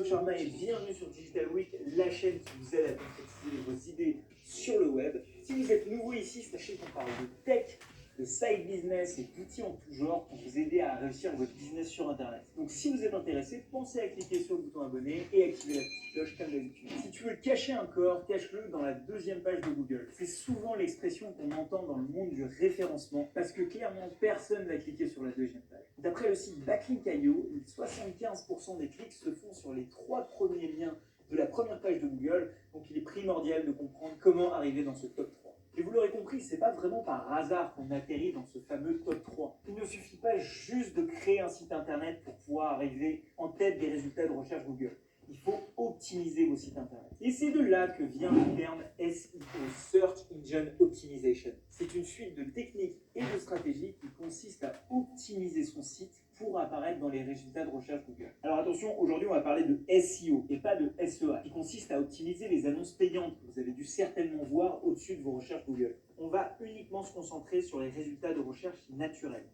Sharma et bienvenue sur Digital Week, la chaîne qui vous aide à concrétiser vos idées sur le web. Si vous êtes nouveau ici, sachez qu'on parle de tech, de side business et d'outils en tout genre pour vous aider à réussir votre business sur Internet. Donc si vous êtes intéressé, pensez à cliquer sur le bouton abonner et activer la petite cloche comme d'habitude. Si tu veux cacher un corps, cache-le dans la deuxième page de Google. C'est souvent l'expression qu'on entend dans le monde du référencement parce que clairement personne ne va cliquer sur la deuxième page. D'après le site Backlink.io, 75% des clics se font sur les 3 premiers liens de la première page de Google, donc il est primordial de comprendre comment arriver dans ce top 3. Et vous l'aurez compris, c'est pas vraiment par hasard qu'on atterrit dans ce fameux top 3. Il ne suffit pas juste de créer un site internet pour pouvoir arriver en tête des résultats de recherche Google. Il faut optimiser vos sites internet. Et c'est de là que vient le terme SEO, Search Engine Optimization. C'est une suite de techniques et de stratégies qui consiste à optimiser son site pour apparaître dans les résultats de recherche Google. Alors attention, aujourd'hui on va parler de SEO et pas de SEA, qui consiste à optimiser les annonces payantes que vous avez dû certainement voir au-dessus de vos recherches Google. On va uniquement se concentrer sur les résultats de recherche naturels.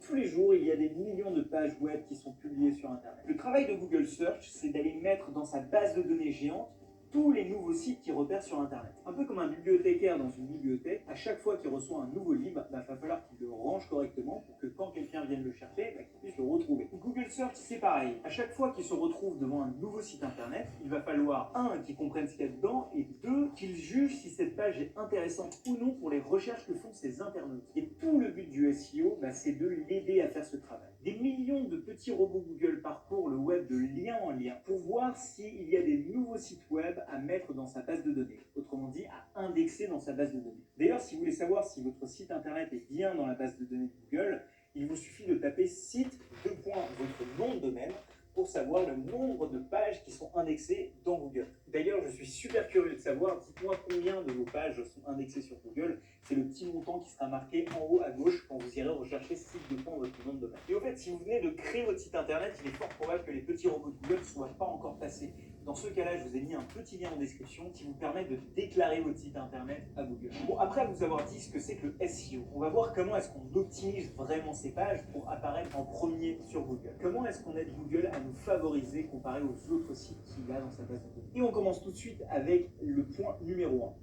Tous les jours, il y a des millions de pages web qui sont publiées sur Internet. Le travail de Google Search, c'est d'aller mettre dans sa base de données géante tous les nouveaux sites qu'il repère sur Internet. Un peu comme un bibliothécaire dans une bibliothèque, à chaque fois qu'il reçoit un nouveau livre, il va falloir qu'il le range correctement pour que quand quelqu'un vienne le chercher, qu'il puisse le retrouver. Google Search, c'est pareil. À chaque fois qu'il se retrouve devant un nouveau site Internet, il va falloir, 1, qu'il comprenne ce qu'il y a dedans, et 2, qu'il juge si cette page est intéressante ou non pour les recherches que font ses internautes. Et tout le but du SEO, c'est de l'aider à faire ce travail. Des millions de petits robots Google parcourent le web de lien en lien pour voir s'il y a des nouveaux sites web à mettre dans sa base de données, autrement dit à indexer dans sa base de données. D'ailleurs, si vous voulez savoir si votre site internet est bien dans la base de données de Google, il vous suffit de taper site, votre nom de domaine, pour savoir le nombre de pages qui sont indexées dans Google. D'ailleurs, je suis super curieux de savoir, dites-moi combien de vos pages sont indexées sur Google. C'est le petit montant qui sera marqué en haut à gauche quand vous irez rechercher site de votre nom de domaine. Et au fait, si vous venez de créer votre site internet, il est fort probable que les petits robots de Google ne soient pas encore passés. Dans ce cas-là, je vous ai mis un petit lien en description qui vous permet de déclarer votre site internet à Google. Bon, après vous avoir dit ce que c'est que le SEO, on va voir comment est-ce qu'on optimise vraiment ces pages pour apparaître en premier sur Google. Comment est-ce qu'on aide Google à nous favoriser comparé aux autres sites qu'il a dans sa base de données. Et on commence tout de suite avec le point numéro 1.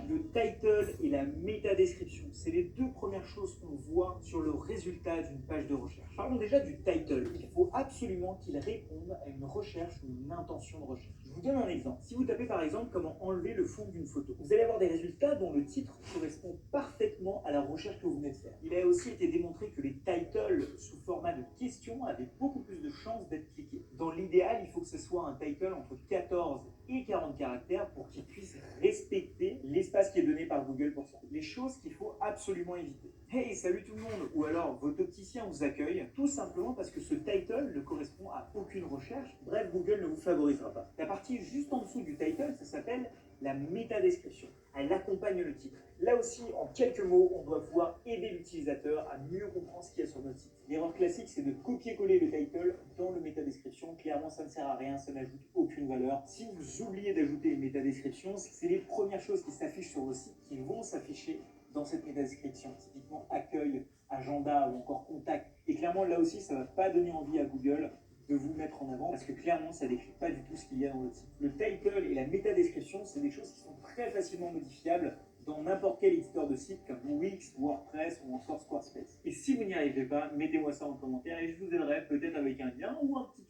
Le title et la métadescription, c'est les deux premières choses qu'on voit sur le résultat d'une page de recherche. Parlons déjà du title. Il faut absolument qu'il réponde à une recherche ou une intention de recherche. Je vous donne un exemple. Si vous tapez par exemple comment enlever le fond d'une photo, vous allez avoir des résultats dont le titre correspond parfaitement à la recherche que vous venez de faire. Il a aussi été démontré que les titles sous format de questions avaient beaucoup plus de chances d'être cliqués. Dans l'idéal, il faut que ce soit un title entre 14 et 40 caractères pour qu'il puisse respecter l'espace qui est donné par Google pour ça. Les choses qu'il faut absolument éviter. Hey, salut tout le monde, ou alors votre opticien vous accueille, tout simplement parce que ce title ne correspond à aucune recherche. Bref, Google ne vous favorisera pas. La partie juste en dessous du title, ça s'appelle la métadescription. Elle accompagne le titre. Là aussi, en quelques mots, on doit pouvoir aider l'utilisateur à mieux comprendre ce qu'il y a sur notre site. L'erreur classique, c'est de copier-coller le title dans le métadescription. Clairement, ça ne sert à rien, ça n'ajoute aucune valeur. Si vous oubliez d'ajouter une métadescription, c'est les premières choses qui s'affichent sur vos sites qui vont s'afficher dans cette métadescription. Typiquement accueil, agenda ou encore contact. Et clairement, là aussi, ça ne va pas donner envie à Google de vous mettre en avant parce que clairement ça ne décrit pas du tout ce qu'il y a dans votre site. Le title et la métadescription, c'est des choses qui sont très facilement modifiables dans n'importe quel éditeur de site comme Wix, WordPress ou encore Squarespace. Et si vous n'y arrivez pas, mettez-moi ça en commentaire et je vous aiderai peut-être avec un lien ou un petit